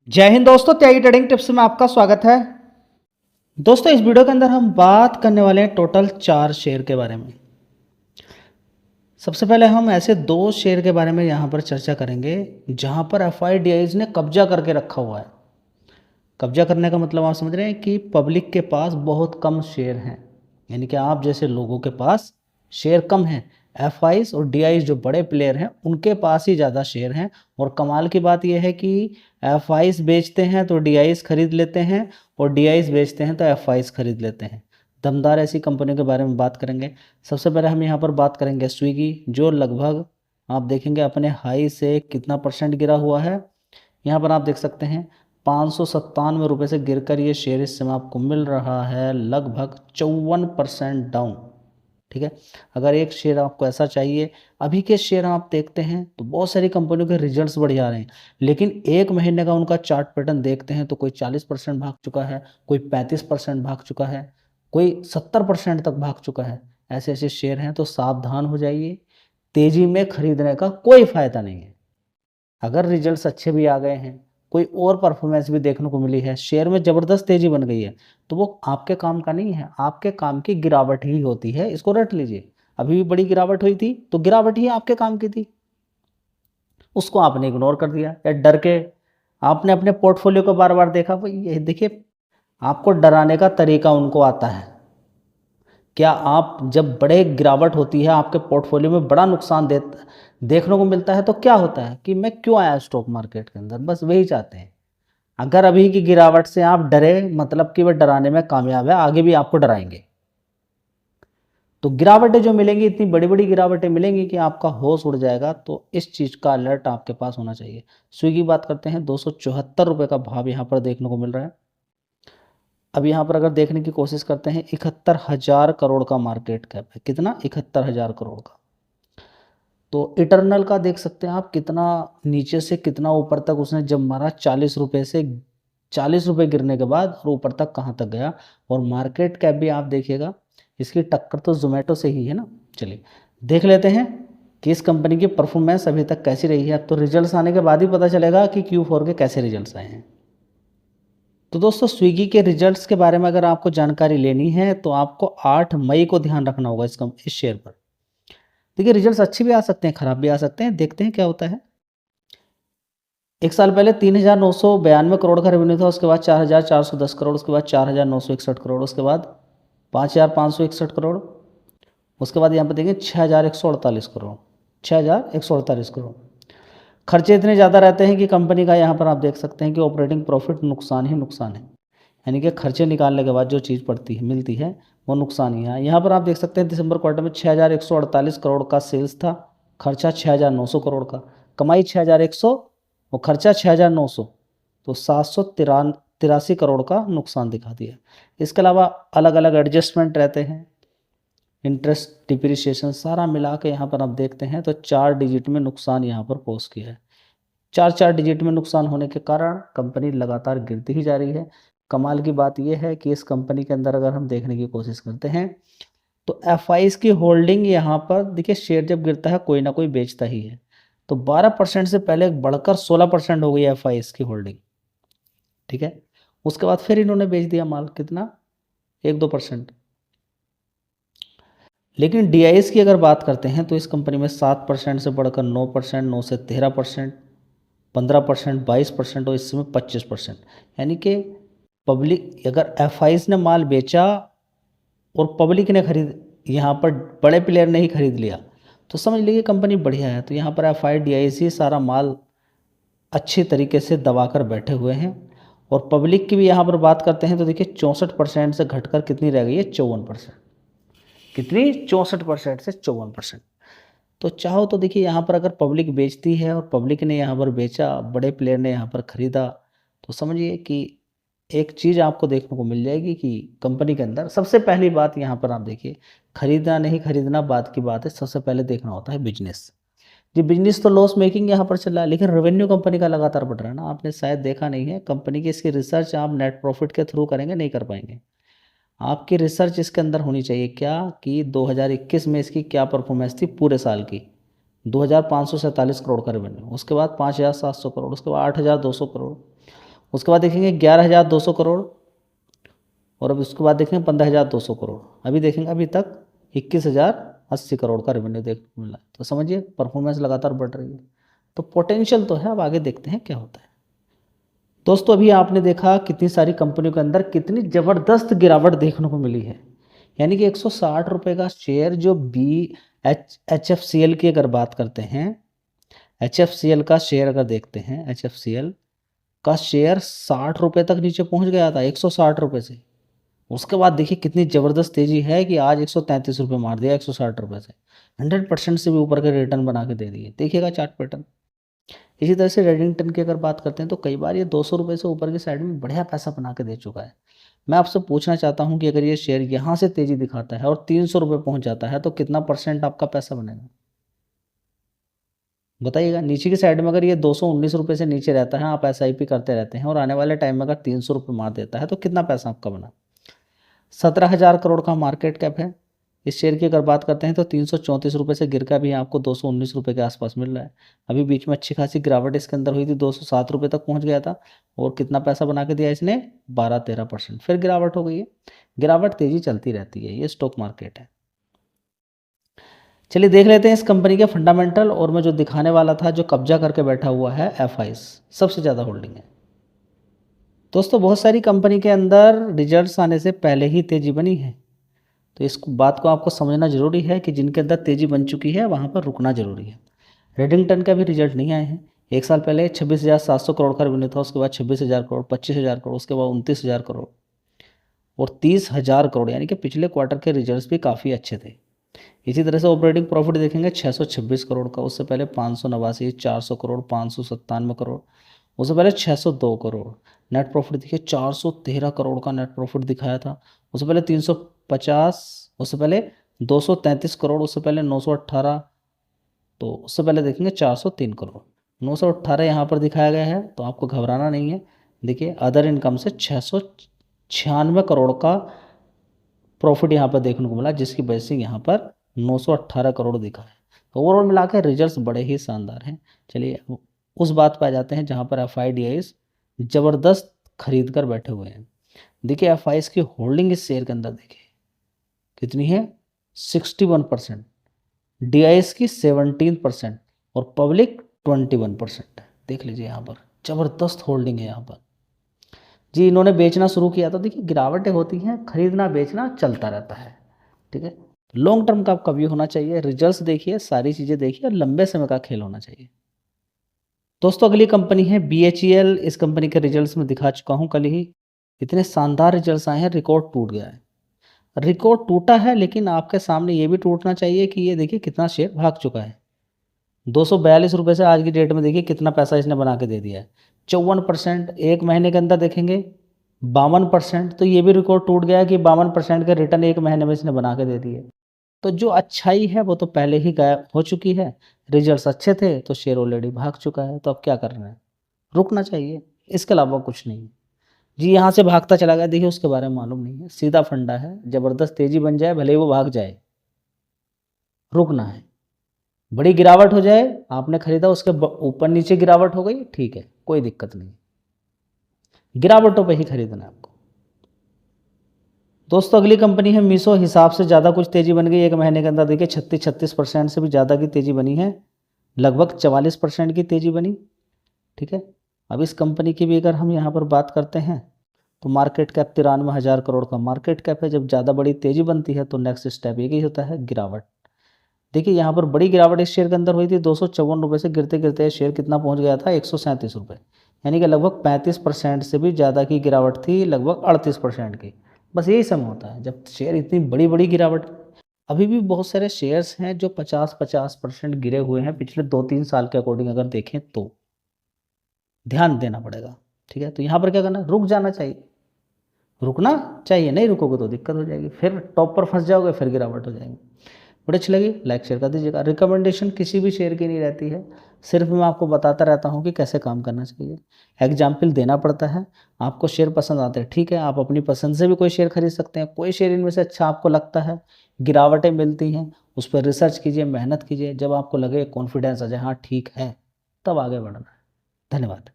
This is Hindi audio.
जय हिंद दोस्तों, त्यागी ट्रेडिंग टिप्स में आपका स्वागत है। दोस्तों, इस वीडियो के अंदर हम बात करने वाले हैं टोटल 4 शेयर के बारे में। सबसे पहले हम ऐसे 2 शेयर के बारे में यहाँ पर चर्चा करेंगे जहाँ पर एफआईडीआईज ने कब्जा करके रखा हुआ है। कब्जा करने का मतलब आप समझ रहे हैं कि पब्लिक के पास बहुत कम शेयर हैं, यानी कि आप जैसे लोगों के पास शेयर कम हैं। एफआईज और डीआईज जो बड़े प्लेयर हैं उनके पास ही ज़्यादा शेयर हैं। और कमाल की बात यह है कि एफआईज बेचते हैं तो डीआईज खरीद लेते हैं और डीआईज बेचते हैं तो एफआईज खरीद लेते हैं। दमदार ऐसी कंपनियों के बारे में बात करेंगे। सबसे पहले हम यहाँ पर बात करेंगे स्विगी, जो लगभग आप देखेंगे अपने हाई से कितना परसेंट गिरा हुआ है। यहाँ पर आप देख सकते हैं 597 रुपये से गिरकर ये शेयर इस समय आपको मिल रहा है लगभग 54% डाउन। ठीक है, अगर एक शेयर आपको ऐसा चाहिए, अभी के शेयर आप देखते हैं तो बहुत सारी कंपनियों के रिजल्ट्स बढ़िया आ रहे हैं, लेकिन एक महीने का उनका चार्ट पैटर्न देखते हैं तो कोई 40% भाग चुका है, कोई 35% भाग चुका है, कोई 70% तक भाग चुका है। ऐसे ऐसे शेयर हैं, तो सावधान हो जाइए। तेजी में खरीदने का कोई फायदा नहीं है। अगर रिजल्ट्स अच्छे भी आ गए हैं, कोई और परफॉर्मेंस भी देखने को मिली है, शेयर में ज़बरदस्त तेज़ी बन गई है, तो वो आपके काम का नहीं है, आपके काम की गिरावट ही होती है। इसको रट लीजिए। अभी भी बड़ी गिरावट हुई थी तो गिरावट ही आपके काम की थी, उसको आपने इग्नोर कर दिया या डर के आपने अपने पोर्टफोलियो को बार बार देखा। वो ये देखिए, आपको डराने का तरीका उनको आता है। क्या आप जब बड़े गिरावट होती है, आपके पोर्टफोलियो में बड़ा नुकसान देखने को मिलता है, तो क्या होता है कि मैं क्यों आया स्टॉक मार्केट के अंदर, बस वही चाहते हैं। अगर अभी की गिरावट से आप डरे, मतलब कि वह डराने में कामयाब है, आगे भी आपको डराएंगे। तो गिरावटें जो मिलेंगी, इतनी बड़ी बड़ी गिरावटें मिलेंगी कि आपका होश उड़ जाएगा। तो इस चीज़ का अलर्ट आपके पास होना चाहिए। स्विगी बात करते हैं, 274 रुपये का भाव यहाँ पर देखने को मिल रहा है। अब यहाँ पर अगर देखने की कोशिश करते हैं, 71,000 करोड़ का मार्केट कैप है। कितना? 71,000 करोड़ का। तो इटरनल का देख सकते हैं आप, कितना नीचे से कितना ऊपर तक उसने जब मारा, 40 रुपये से 40 रुपये गिरने के बाद, और ऊपर तक कहाँ तक गया। और मार्केट कैप भी आप देखिएगा, इसकी टक्कर तो जोमेटो से ही है ना। चलिए देख लेते हैं कि इस कंपनी की परफॉर्मेंस अभी तक कैसी रही है। अब तो रिजल्ट्स आने के बाद ही पता चलेगा कि Q4 के कैसे रिजल्ट्स आए हैं। तो दोस्तों, स्विगी के रिजल्ट्स के बारे में अगर आपको जानकारी लेनी है तो आपको 8 मई को ध्यान रखना होगा इस शेयर पर। देखिए, रिजल्ट्स अच्छे भी आ सकते हैं, खराब भी आ सकते हैं, देखते हैं क्या होता है। एक साल पहले 3,992 करोड़ का रेवेन्यू था, उसके बाद 4,410 करोड़, उसके बाद 4,961 करोड़, उसके बाद 5,561 करोड़, उसके बाद यहाँ पर देखें 6,148 करोड़, 6,148 करोड़। खर्चे इतने ज़्यादा रहते हैं कि कंपनी का यहाँ पर आप देख सकते हैं कि ऑपरेटिंग प्रॉफिट नुकसान ही नुकसान है, यानी कि खर्चे निकालने के बाद जो चीज़ पड़ती है, मिलती है, वो नुकसान ही है। यहाँ पर आप देख सकते हैं दिसंबर क्वार्टर में 6,148 करोड़ का सेल्स था, खर्चा 6,900 करोड़ का, कमाई 6,100 और खर्चा 6,900, तो 783 करोड़ का नुकसान दिखा दिया। इसके अलावा अलग अलग एडजस्टमेंट रहते हैं, इंटरेस्ट, डिप्रिसिएशन, सारा मिला के यहाँ पर आप देखते हैं तो 4 डिजिट में नुकसान यहाँ पर पोस्ट किया है। 4 डिजिट में नुकसान होने के कारण कंपनी लगातार गिरती ही जा रही है। कमाल की बात यह है कि इस कंपनी के अंदर अगर हम देखने की कोशिश करते हैं तो एफआईज की होल्डिंग यहाँ पर देखिए, शेयर जब गिरता है कोई ना कोई बेचता ही है। तो 12% से पहले बढ़कर 16% हो गई एफआईज की होल्डिंग। ठीक है, उसके बाद फिर इन्होंने बेच दिया माल, कितना? 1-2%। लेकिन डीआईएस की अगर बात करते हैं तो इस कंपनी में 7% से बढ़कर 9%, 9 से 13%, 15%, 22% और इस समय 25%। यानी कि पब्लिक, अगर एफआईज ने माल बेचा और पब्लिक ने खरीद, यहाँ पर बड़े प्लेयर ने ही खरीद लिया, तो समझ लीजिए कंपनी बढ़िया है। तो यहाँ पर एफआई डीआईएस ही सारा माल अच्छे तरीके से दबाकर बैठे हुए हैं। और पब्लिक की भी यहाँ पर बात करते हैं तो देखिए 64% से घटकर कितनी रह गई है? 54%। कितनी? 64% से 54%। तो चाहो तो देखिए, यहाँ पर अगर पब्लिक बेचती है और पब्लिक ने यहाँ पर बेचा, बड़े प्लेयर ने यहाँ पर ख़रीदा, तो समझिए कि एक चीज़ आपको देखने को मिल जाएगी कि कंपनी के अंदर सबसे पहली बात यहाँ पर आप देखिए, खरीदना नहीं खरीदना बात की बात है, सबसे पहले देखना होता है बिजनेस। जी, बिजनेस तो लॉस मेकिंग यहाँ पर चल रहा है, लेकिन रेवेन्यू कंपनी का लगातार बढ़ रहा है ना। आपने शायद देखा नहीं है, कंपनी की इसकी रिसर्च आप नेट प्रॉफिट के थ्रू करेंगे, नहीं कर पाएंगे। आपकी रिसर्च इसके अंदर होनी चाहिए क्या, कि 2021 में इसकी क्या परफॉर्मेंस थी पूरे साल की। 2,547 करोड़ का रेवेन्यू, उसके बाद 5,700 करोड़, उसके बाद 8,200 करोड़, उसके बाद देखेंगे 11,200 करोड़, और अब उसके बाद देखेंगे 15,200 करोड़। अभी देखेंगे अभी तक 21,080 करोड़ का रेवेन्यू देखने को मिला। तो समझिए परफॉर्मेंस लगातार बढ़ रही है, तो पोटेंशियल तो है। अब आगे देखते हैं क्या होता है। दोस्तों अभी आपने देखा कितनी सारी कंपनियों के अंदर कितनी ज़बरदस्त गिरावट देखने को मिली है। यानी कि 160 रुपये का शेयर जो HFCL की अगर बात करते हैं, HFCL का शेयर अगर देखते हैं, HFCL का शेयर 60 रुपये तक नीचे पहुंच गया था, 160 रुपये से। उसके बाद देखिए कितनी ज़बरदस्त तेज़ी है कि आज 133 रुपये मार दिया 160 रुपये से, 100% से भी ऊपर के रिटर्न बना के दे दिए। देखिएगा चार्ट पैटर्न। इसी तरह से रेडिंगटन की अगर बात करते हैं तो कई बार ये 200 रुपये से ऊपर की साइड में बढ़िया पैसा बना के दे चुका है। मैं आपसे पूछना चाहता हूँ कि अगर ये शेयर यहाँ से तेज़ी दिखाता है और 300 रुपये पहुँच जाता है तो कितना % आपका पैसा बनेगा बताइएगा। नीचे की साइड में अगर ये 219 रुपये से नीचे रहता है, आप SIP करते रहते हैं और आने वाले टाइम में अगर 300 रुपये मार देता है तो कितना पैसा आपका बना। 17,000 करोड़ का मार्केट कैप है इस शेयर की। अगर बात करते हैं तो 334 रुपये से गिर का भी आपको 219 रुपये के आसपास मिल रहा है। अभी बीच में अच्छी खासी गिरावट इसके अंदर हुई थी, 207 रुपये तक पहुंच गया था, और कितना पैसा बना के दिया इसने, 12-13%। फिर गिरावट हो गई है। गिरावट तेजी चलती रहती है, ये स्टॉक मार्केट है। चलिए देख लेते हैं इस कंपनी के फंडामेंटल। और मैं जो दिखाने वाला था, जो कब्जा करके बैठा हुआ है, FIs सबसे ज़्यादा होल्डिंग है। दोस्तों बहुत सारी कंपनी के अंदर रिजल्ट्स आने से पहले ही तेजी बनी है, तो इस बात को आपको समझना जरूरी है कि जिनके अंदर तेज़ी बन चुकी है वहाँ पर रुकना जरूरी है। रेडिंगटन का भी रिजल्ट नहीं आए हैं। एक साल पहले 26,700 करोड़ का रेवेन्यू था, उसके बाद 26,000 करोड़, 25,000 करोड़, उसके बाद 29,000 करोड़ और 30,000 करोड़। यानी कि पिछले क्वार्टर के रिजल्ट्स भी काफ़ी अच्छे थे। इसी तरह से ऑपरेटिंग प्रॉफिट देखेंगे 626 करोड़ का, उससे पहले 589, 400 करोड़, 597 करोड़, उससे पहले 602 करोड़। नेट प्रॉफिट देखिए 413 करोड़ का नेट प्रॉफिट दिखाया था, उससे पहले 350, उससे पहले 233 करोड़, उससे पहले 918, तो उससे पहले देखेंगे 403 करोड़। 918 यहाँ पर दिखाया गया है, तो आपको घबराना नहीं है। देखिए अदर इनकम से 696 करोड़ का प्रॉफिट यहाँ पर देखने को मिला, जिसकी वजह से यहाँ पर 918 करोड़ दिखा है। तो ओवरऑल मिला के रिजल्ट बड़े ही शानदार हैं। चलिए उस बात पर आ जाते हैं जहाँ पर FIDIs ज़बरदस्त खरीद कर बैठे हुए हैं। देखिए FIs की होल्डिंग इस शेयर के अंदर देखिए कितनी है, 61%, DIs की 17% और पब्लिक 21%। देख लीजिए यहाँ पर ज़बरदस्त होल्डिंग है यहाँ पर जी। इन्होंने बेचना शुरू किया तो देखिए गिरावटें होती हैं, खरीदना बेचना चलता रहता है, ठीक है। लॉन्ग टर्म का आपका व्यू होना चाहिए, रिजल्ट्स देखिए, सारी चीज़ें देखिए, और लंबे समय का खेल होना चाहिए। दोस्तों अगली कंपनी है BHEL। इस कंपनी के रिजल्ट्स में दिखा चुका हूँ कल ही। इतने शानदार रिजल्ट्स आए हैं, रिकॉर्ड टूट गया है। रिकॉर्ड टूटा है, लेकिन आपके सामने ये भी टूटना चाहिए कि ये देखिए कितना शेयर भाग चुका है। 242 रुपये से आज की डेट में देखिए कितना पैसा इसने बना के दे दिया है, 54%। एक महीने के अंदर देखेंगे 52%। तो ये भी रिकॉर्ड टूट गया कि 52% के रिटर्न एक महीने में इसने बना के दे दिए। तो जो अच्छाई है वो तो पहले ही गायब हो चुकी है। रिजल्ट्स अच्छे थे तो शेयर ऑलरेडी भाग चुका है, तो अब क्या करना है, रुकना चाहिए, इसके अलावा कुछ नहीं जी। यहाँ से भागता चला गया, देखिए उसके बारे में मालूम नहीं है, सीधा फंडा है, ज़बरदस्त तेज़ी बन जाए भले ही वो भाग जाए, रुकना है। बड़ी गिरावट हो जाए, आपने खरीदा, उसके ऊपर नीचे गिरावट हो गई, ठीक है, कोई दिक्कत नहीं, गिरावटों पे ही खरीदना है आपको। दोस्तों अगली कंपनी है मीशो। हिसाब से ज़्यादा कुछ तेज़ी बन गई एक महीने के अंदर, देखिए 36% से भी ज़्यादा की तेज़ी बनी है, लगभग 44% की तेज़ी बनी, ठीक है। अब इस कंपनी की भी अगर हम यहाँ पर बात करते हैं तो मार्केट कैप 93,000 करोड़ का मार्केट कैप है। जब ज़्यादा बड़ी तेज़ी बनती है तो नेक्स्ट स्टेप एक ही होता है, गिरावट। देखिए यहाँ पर बड़ी गिरावट इस शेयर के अंदर हुई थी, 254 रुपये से गिरते गिरते शेयर कितना पहुँच गया था, 137 रुपये। यानी कि लगभग 35% से भी ज़्यादा की गिरावट थी, लगभग 38% की। बस यही समय होता है जब शेयर इतनी बड़ी बड़ी गिरावट। अभी भी बहुत सारे शेयर्स हैं जो 50% गिरे हुए हैं पिछले 2-3 साल के अकॉर्डिंग अगर देखें तो, ध्यान देना पड़ेगा, ठीक है। तो यहाँ पर क्या करना, रुक जाना चाहिए, रुकना चाहिए, नहीं रुकोगे तो दिक्कत हो जाएगी, फिर टॉप पर फंस जाओगे, फिर गिरावट हो जाएगी। बड़ी अच्छी लगी, लाइक शेयर कर दीजिएगा। रिकमेंडेशन किसी भी शेयर की नहीं रहती है, सिर्फ मैं आपको बताता रहता हूँ कि कैसे काम करना चाहिए, एग्जाम्पल देना पड़ता है। आपको शेयर पसंद आते हैं, ठीक है, आप अपनी पसंद से भी कोई शेयर खरीद सकते हैं। कोई शेयर इनमें से अच्छा आपको लगता है, गिरावटें मिलती हैं, उस पर रिसर्च कीजिए, मेहनत कीजिए, जब आपको लगे कॉन्फिडेंस आ जाए हाँ ठीक है, तब आगे बढ़ना है। धन्यवाद।